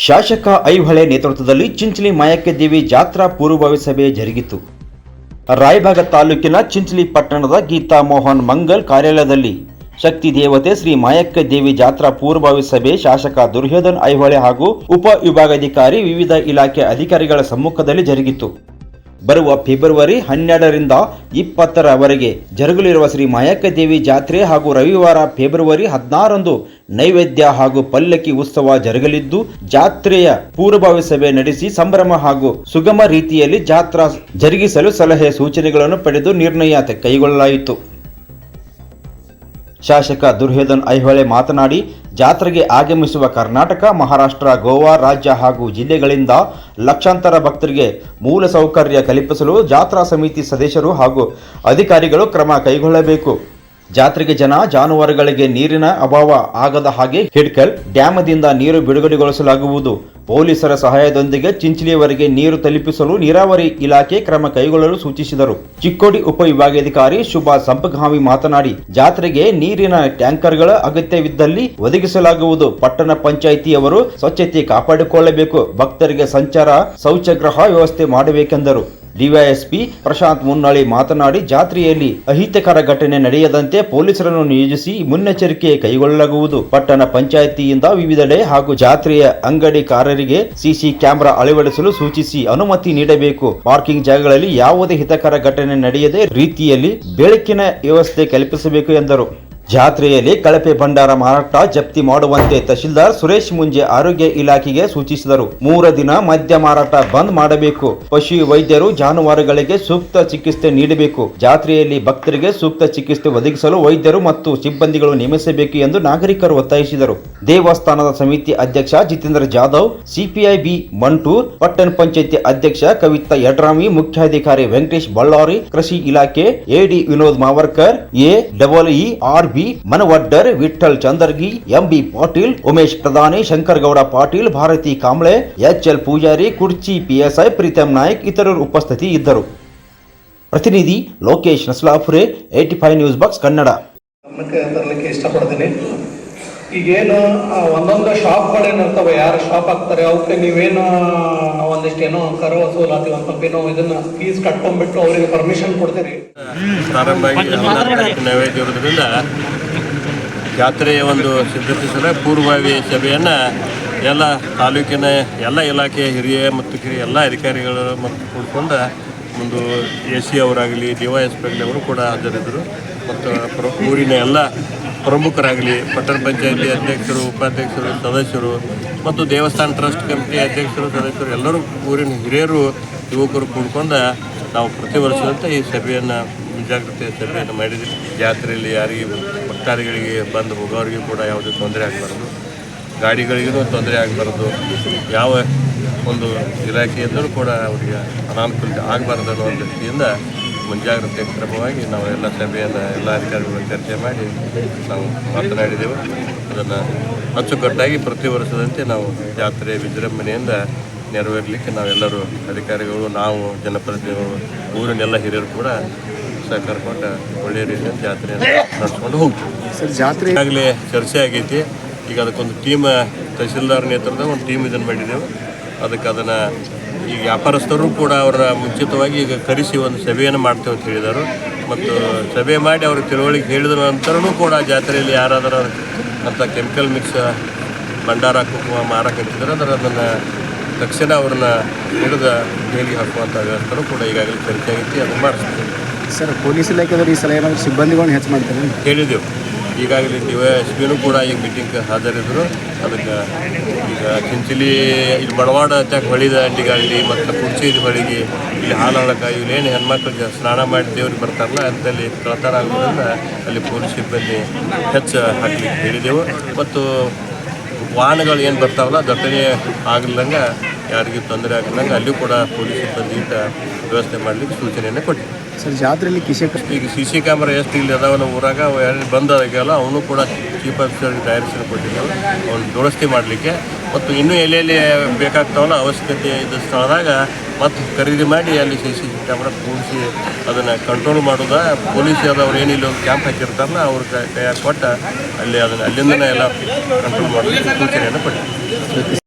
ಶಾಸಕ ಐಹೊಳೆ ನೇತೃತ್ವದಲ್ಲಿ ಚಿಂಚಲಿ ಮಾಯಕ್ಕ ದೇವಿ ಜಾತ್ರಾ ಪೂರ್ವಭಾವಿ ಸಭೆ ಜರುಗಿತು. ರಾಯಬಾಗ ತಾಲೂಕಿನ ಚಿಂಚಲಿ ಪಟ್ಟಣದ ಗೀತಾ ಮೋಹನ್ ಮಂಗಲ್ ಕಾರ್ಯಾಲಯದಲ್ಲಿ ಶಕ್ತಿ ದೇವತೆ ಶ್ರೀ ಮಾಯಕ್ಕ ದೇವಿ ಜಾತ್ರಾ ಪೂರ್ವಭಾವಿ ಸಭೆ ಶಾಸಕ ದುರ್ಯೋಧನ್ ಐಹೊಳೆ ಹಾಗೂ ಉಪ ವಿಭಾಗಾಧಿಕಾರಿ ವಿವಿಧ ಇಲಾಖೆ ಅಧಿಕಾರಿಗಳ ಸಮ್ಮುಖದಲ್ಲಿ ಜರುಗಿತು. ಬರುವ ಫೆಬ್ರವರಿ 12ರಿಂದ 20ರವರೆಗೆ ಜರುಗಲಿರುವ ಶ್ರೀ ಮಾಯಕ್ಕ ದೇವಿ ಜಾತ್ರೆ ಹಾಗೂ ರವಿವಾರ ಫೆಬ್ರವರಿ 16ರಂದು ನೈವೇದ್ಯ ಹಾಗೂ ಪಲ್ಲಕ್ಕಿ ಉತ್ಸವ ಜರುಗಲಿದ್ದು, ಜಾತ್ರೆಯ ಪೂರ್ವಭಾವಿ ಸಭೆ ನಡೆಸಿ ಸಂಭ್ರಮ ಹಾಗೂ ಸುಗಮ ರೀತಿಯಲ್ಲಿ ಜಾತ್ರಾ ಜರುಗಿಸಲು ಸಲಹೆ ಸೂಚನೆಗಳನ್ನು ಪಡೆದು ನಿರ್ಣಯ ಕೈಗೊಳ್ಳಲಾಯಿತು. ಶಾಸಕ ದುರ್ಯೋಧನ್ ಐಹೊಳೆ ಮಾತನಾಡಿ, ಜಾತ್ರೆಗೆ ಆಗಮಿಸುವ ಕರ್ನಾಟಕ, ಮಹಾರಾಷ್ಟ್ರ, ಗೋವಾ ರಾಜ್ಯ ಹಾಗೂ ಜಿಲ್ಲೆಗಳಿಂದ ಲಕ್ಷಾಂತರ ಭಕ್ತರಿಗೆ ಮೂಲ ಸೌಕರ್ಯ ಕಲ್ಪಿಸಲು ಜಾತ್ರಾ ಸಮಿತಿ ಸದಸ್ಯರು ಹಾಗೂ ಅಧಿಕಾರಿಗಳು ಕ್ರಮ ಕೈಗೊಳ್ಳಬೇಕು. ಜಾತ್ರೆಗೆ ಜಾನುವಾರುಗಳಿಗೆ ನೀರಿನ ಅಭಾವ ಆಗದ ಹಾಗೆ ಹಿಡ್ಕಲ್ ಡ್ಯಾಮದಿಂದ ನೀರು ಬಿಡುಗಡೆಗೊಳಿಸಲಾಗುವುದು. ಪೊಲೀಸರ ಸಹಾಯದೊಂದಿಗೆ ಚಿಂಚಲಿಯವರೆಗೆ ನೀರು ತಲುಪಿಸಲು ನೀರಾವರಿ ಇಲಾಖೆ ಕ್ರಮ ಕೈಗೊಳ್ಳಲು ಸೂಚಿಸಿದರು. ಚಿಕ್ಕೋಡಿ ಉಪವಿಭಾಗಾಧಿಕಾರಿ ಶುಭಾ ಸಂಪಗಾಮಿ ಮಾತನಾಡಿ, ಜಾತ್ರೆಗೆ ನೀರಿನ ಟ್ಯಾಂಕರ್ಗಳ ಅಗತ್ಯವಿದ್ದಲ್ಲಿ ಒದಗಿಸಲಾಗುವುದು. ಪಟ್ಟಣ ಪಂಚಾಯಿತಿಯವರು ಸ್ವಚ್ಛತೆ ಕಾಪಾಡಿಕೊಳ್ಳಬೇಕು. ಭಕ್ತರಿಗೆ ಸಂಚಾರ ಶೌಚಗೃಹ ವ್ಯವಸ್ಥೆ ಮಾಡಬೇಕೆಂದರು. ಡಿವೈಎಸ್ಪಿ ಪ್ರಶಾಂತ್ ಮುನ್ನಳ್ಳಿ ಮಾತನಾಡಿ, ಜಾತ್ರೆಯಲ್ಲಿ ಅಹಿತಕರ ಘಟನೆ ನಡೆಯದಂತೆ ಪೊಲೀಸರನ್ನು ನಿಯೋಜಿಸಿ ಮುನ್ನೆಚ್ಚರಿಕೆ ಕೈಗೊಳ್ಳಲಾಗುವುದು. ಪಟ್ಟಣ ಪಂಚಾಯಿತಿಯಿಂದ ವಿವಿಧೆಡೆ ಹಾಗೂ ಜಾತ್ರೆಯ ಅಂಗಡಿಕಾರರಿಗೆ ಸಿಸಿ ಕ್ಯಾಮೆರಾ ಅಳವಡಿಸಲು ಸೂಚಿಸಿ ಅನುಮತಿ ನೀಡಬೇಕು. ಪಾರ್ಕಿಂಗ್ ಜಾಗಗಳಲ್ಲಿ ಯಾವುದೇ ಹಿತಕರ ಘಟನೆ ನಡೆಯದೆ ರೀತಿಯಲ್ಲಿ ಬೆಳಕಿನ ವ್ಯವಸ್ಥೆ ಕಲ್ಪಿಸಬೇಕು ಎಂದರು. ಜಾತ್ರೆಯಲ್ಲಿ ಕಳಪೆ ಭಂಡಾರ ಮಾರಾಟ ಜಪ್ತಿ ಮಾಡುವಂತೆ ತಹಶೀಲ್ದಾರ್ ಸುರೇಶ್ ಮುಂಜೆ ಆರೋಗ್ಯ ಇಲಾಖೆಗೆ ಸೂಚಿಸಿದರು. 3 ದಿನ ಮದ್ಯ ಮಾರಾಟ ಬಂದ್ ಮಾಡಬೇಕು. ಪಶು ವೈದ್ಯರು ಜಾನುವಾರುಗಳಿಗೆ ಸೂಕ್ತ ಚಿಕಿತ್ಸೆ ನೀಡಬೇಕು. ಜಾತ್ರೆಯಲ್ಲಿ ಭಕ್ತರಿಗೆ ಸೂಕ್ತ ಚಿಕಿತ್ಸೆ ಒದಗಿಸಲು ವೈದ್ಯರು ಮತ್ತು ಸಿಬ್ಬಂದಿಗಳು ನೇಮಿಸಬೇಕು ಎಂದು ನಾಗರಿಕರು ಒತ್ತಾಯಿಸಿದರು. ದೇವಸ್ಥಾನದ ಸಮಿತಿ ಅಧ್ಯಕ್ಷ ಜಿತೇಂದ್ರ ಜಾಧವ್, ಸಿಪಿಐ ಬಿ ಮಂಟೂರ್, ಪಟ್ಟಣ ಪಂಚಾಯಿತಿ ಅಧ್ಯಕ್ಷ ಕವಿತಾ ಯಡ್ರಾಮಿ, ಮುಖ್ಯಾಧಿಕಾರಿ ವೆಂಕಟೇಶ್ ಬಳ್ಳಾರಿ, ಕೃಷಿ ಇಲಾಖೆ ಎಡಿ ವಿನೋದ್ ಮಾವರ್ಕರ್, ಎಇಇಆರ್ ಮನವಡ್ಡರ್, ವಿಠಲ್ ಚಂದರ್ಗಿ, ಎಂಬಿ ಪಾಟೀಲ್, ಉಮೇಶ್ ಪ್ರಧಾನಿ, ಶಂಕರಗೌಡ ಪಾಟೀಲ್, ಭಾರತಿ ಕಾಂಬ್ಳೆ, ಎಚ್ಎಲ್ ಪೂಜಾರಿ, ಕುರ್ಚಿ ಪಿಎಸ್ಐ ಪ್ರೀತಮ್ ನಾಯಕ್ ಇತರರು ಉಪಸ್ಥಿತಿ ಇದ್ದರು. ಪ್ರತಿನಿಧಿ ಲೋಕೇಶ್ ನಸ್ಲಾಪುರೆ, 85 ನ್ಯೂಸ್ ಬಾಕ್ಸ್ ಕನ್ನಡ. ತರಲಿಕ್ಕೆ ಇಷ್ಟಪಡ್ತೀನಿ. ಈಗೇನು ಒಂದೊಂದು ಶಾಪ್ಗಳೇನಿರ್ತವೆ, ಯಾರು ಶಾಪ್ ಹಾಕ್ತಾರೆ ಅವಕ್ಕೆ ನೀವೇನು ಒಂದಿಷ್ಟೇನೋ ಕರ ವಸೂಲಾತಿ ಒಂದು ಸ್ವಲ್ಪೇನೋ ಇದನ್ನ ಫೀಸ್ ಕಟ್ಕೊಂಡ್ಬಿಟ್ಟು ಅವರಿಗೆ ಪರ್ಮಿಷನ್ ಕೊಡ್ತೀರಿ. ಪ್ರಾರಂಭ ಆಗಿ ನೈವೇದ್ಯ ಇರೋದ್ರಿಂದ ಜಾತ್ರೆಯ ಒಂದು ಸಿದ್ಧತೆ ಸಲ ಪೂರ್ವಭಾವಿ ಸಭೆಯನ್ನು ಎಲ್ಲ ತಾಲೂಕಿನ ಎಲ್ಲ ಇಲಾಖೆಯ ಹಿರಿಯ ಮತ್ತು ಕಿರಿಯ ಎಲ್ಲ ಅಧಿಕಾರಿಗಳು ಮತ್ತು ಕೂಡ್ಕೊಂಡು ಒಂದು AC ಅವರಾಗಲಿ, DYSP ಆಗಲಿ ಅವರು ಕೂಡ ಹಾಜರಿದ್ದರು. ಮತ್ತು ಊರಿನ ಎಲ್ಲ ಪ್ರಮುಖರಾಗಲಿ, ಪಟ್ಟಣ ಪಂಚಾಯಿತಿ ಅಧ್ಯಕ್ಷರು, ಉಪಾಧ್ಯಕ್ಷರು, ಸದಸ್ಯರು ಮತ್ತು ದೇವಸ್ಥಾನ ಟ್ರಸ್ಟ್ ಕಮಿಟಿ ಅಧ್ಯಕ್ಷರು, ಸದಸ್ಯರು ಎಲ್ಲರೂ ಊರಿನ ಹಿರಿಯರು, ಯುವಕರು ಕೂಡ್ಕೊಂಡು ನಾವು ಪ್ರತಿ ವರ್ಷದಂತೆ ಈ ಸಭೆಯನ್ನು ಮುಂಜಾಗ್ರತೆ ಸಭೆಯನ್ನು ಮಾಡಿದ್ವಿ. ಜಾತ್ರೆಯಲ್ಲಿ ಯಾರಿಗೆ ಭಕ್ತಾದಿಗಳಿಗೆ ಬಂದು ಹೋಗೋರಿಗೆ ಕೂಡ ಯಾವುದೇ ತೊಂದರೆ ಆಗಬಾರ್ದು, ಗಾಡಿಗಳಿಗೂ ತೊಂದರೆ ಆಗಬಾರ್ದು, ಯಾವ ಒಂದು ಇಲಾಖೆಯಿಂದಲೂ ಕೂಡ ಅವರಿಗೆ ಅನಾನುಕೂಲತೆ ಆಗಬಾರ್ದು ಅನ್ನೋ ಒಂದು ದೃಷ್ಟಿಯಿಂದ ಮುಂಜಾಗ್ರತೆ ಕ್ರಮವಾಗಿ ನಾವು ಎಲ್ಲ ಸಭೆಯನ್ನು ಎಲ್ಲ ಅಧಿಕಾರಿಗಳು ಚರ್ಚೆ ಮಾಡಿ ನಾವು ಮಾತನಾಡಿದೆವು. ಅದನ್ನು ಅಚ್ಚುಕಟ್ಟಾಗಿ ಪ್ರತಿ ವರ್ಷದಂತೆ ನಾವು ಜಾತ್ರೆ ವಿಜೃಂಭಣೆಯಿಂದ ನೆರವೇರಲಿಕ್ಕೆ ನಾವೆಲ್ಲರೂ ಅಧಿಕಾರಿಗಳು, ನಾವು ಜನಪ್ರತಿನಿಧಿಗಳು, ಊರಿನೆಲ್ಲ ಹಿರಿಯರು ಕೂಡ ಸಹಕಾರ ಕೊಟ್ಟು ಒಳ್ಳೆಯ ರೀತಿಯಿಂದ ಜಾತ್ರೆಯನ್ನು ನಡೆಸ್ಕೊಂಡು ಹೋಗ್ತೀವಿ. ಸರ್, ಜಾತ್ರೆ ಈಗಾಗಲೇ ಚರ್ಚೆ ಆಗೈತಿ. ಈಗ ಅದಕ್ಕೊಂದು ಟೀಮ್, ತಹಶೀಲ್ದಾರ್ ನೇತೃತ್ವದ ಒಂದು ಟೀಮ್ ಇದನ್ನು ಮಾಡಿದ್ದೆವು. ಅದನ್ನು ಈಗ ವ್ಯಾಪಾರಸ್ಥರು ಕೂಡ ಅವರ ಮುಂಚಿತವಾಗಿ ಈಗ ಕರೆಸಿ ಒಂದು ಸಭೆಯನ್ನು ಮಾಡ್ತೇವೆ ಅಂತ ಹೇಳಿದರು. ಮತ್ತು ಸಭೆ ಮಾಡಿ ಅವ್ರಿಗೆ ತಿಳುವಳಿಕೆ ಹೇಳಿದ ನಂತರನೂ ಕೂಡ ಜಾತ್ರೆಯಲ್ಲಿ ಯಾರಾದರೂ ಅಂತ ಕೆಮಿಕಲ್ ಮಿಕ್ಸ್ ಭಂಡಾರ ಮಾರಕತ್ತಿದ್ದಾರೆ ಅಂದರೆ ಅದನ್ನು ತಕ್ಷಣ ಅವ್ರನ್ನ ಹಿಡಿದ ಜೈಲಿಗೆ ಹಾಕುವಂಥ ವ್ಯವಸ್ಥೆನೂ ಕೂಡ ಈಗಾಗಲೇ ಚರ್ಚೆ ಆಗೈತಿ. ಅದನ್ನು ಮಾಡಿಸ್ತೀವಿ. ಸರ್, ಪೊಲೀಸ್ ಇಲಾಖೆದವರು ಈ ಸಲ ಏನಾದರೂ ಸಿಬ್ಬಂದಿಗಳನ್ನ ಹೆಚ್ಚು ಮಾಡ್ತಾರೆ ಹೇಳಿದೆವು. ಈಗಾಗಲೇ DYSPನೂ ಕೂಡ ಈಗ ಮೀಟಿಂಗ್ ಹಾಜರಿದ್ದರು. ಅದಕ್ಕೆ ಈಗ ಚಿಂಚಲಿ ಇಲ್ಲಿ ಮಡವಾಡ ತಕ್ಕ ಹೊಳಿದ ಅಂಡಿಗಾಗಲಿ ಮತ್ತು ಕುರ್ಚಿ ಹೊಳಿಗೆ ಇಲ್ಲಿ ಹಾಲಳಕ ಇಲ್ಲೇನು ಹೆಣ್ಮಕ್ಳಿಗೆ ಸ್ನಾನ ಮಾಡಿ ದೇವ್ರಿಗೆ ಬರ್ತಾರಲ್ಲ ಅಂತಲ್ಲಿ ಕಳತನ ಆಗೋದ್ರಿಂದ ಅಲ್ಲಿ ಪೊಲೀಸ್ ಸಿಬ್ಬಂದಿ ಹೆಚ್ಚು ಹಾಕ್ಲಿಕ್ಕೆ ಹೇಳಿದೆವು. ಮತ್ತು ವಾಹನಗಳು ಏನು ಬರ್ತಾವಲ್ಲ ದಟ್ಟಣೆ ಆಗಲಿಲ್ಲಂಗೆ, ಯಾರಿಗೂ ತೊಂದರೆ ಆಗಲಿಲ್ಲಂಗೆ ಅಲ್ಲಿಯೂ ಕೂಡ ಪೊಲೀಸ್ ಸಿಬ್ಬಂದಿಯಿಂದ ವ್ಯವಸ್ಥೆ ಮಾಡಲಿಕ್ಕೆ ಸೂಚನೆಯನ್ನು ಕೊಟ್ಟಿವಿ. ಸರ್, ಜಾತ್ರೆಯಲ್ಲಿ ಈಗ CC ಕ್ಯಾಮ್ರಾ ಎಷ್ಟು ಇಲ್ಲಿ ಅದಾವ ನಮ್ಮ ಊರಾಗ, ಯಾರು ಬಂದಾಗೆಲ್ಲ ಅವನು ಕೂಡ ಚೀಫ್ ಆಫೀಸರ್ಗೆ ಡೈರೆಕ್ಷನ್ ಕೊಟ್ಟಿದ್ದೇವೆ ಅವ್ನು ದುರಸ್ತಿ ಮಾಡಲಿಕ್ಕೆ. ಮತ್ತು ಇನ್ನೂ ಎಲ್ಲೆಲ್ಲಿ ಬೇಕಾಗ್ತಾವಲ್ಲ ಅವಶ್ಯಕತೆ ಇದ್ದ ಸ್ಥಳದಾಗ ಮತ್ತು ಖರೀದಿ ಮಾಡಿ ಅಲ್ಲಿ CC ಕ್ಯಾಮ್ರಾ ಕೂಡಿಸಿ ಅದನ್ನು ಕಂಟ್ರೋಲ್ ಮಾಡೋದ. ಪೊಲೀಸ್ ಆದವ್ರು ಏನಿಲ್ಲ ಒಂದು ಕ್ಯಾಂಪ್ ಹಾಕಿರ್ತಾರಲ್ಲ ಅವ್ರ ಕೈಯಾಗ ಕೊಟ್ಟು ಅಲ್ಲಿ ಅದನ್ನು ಅಲ್ಲಿಂದನೇ ಎಲ್ಲ ಕಂಟ್ರೋಲ್ ಮಾಡಲಿಕ್ಕೆ ಸೂಚನೆಯನ್ನು ಕೊಟ್ಟಿದ್ದೀವಿ.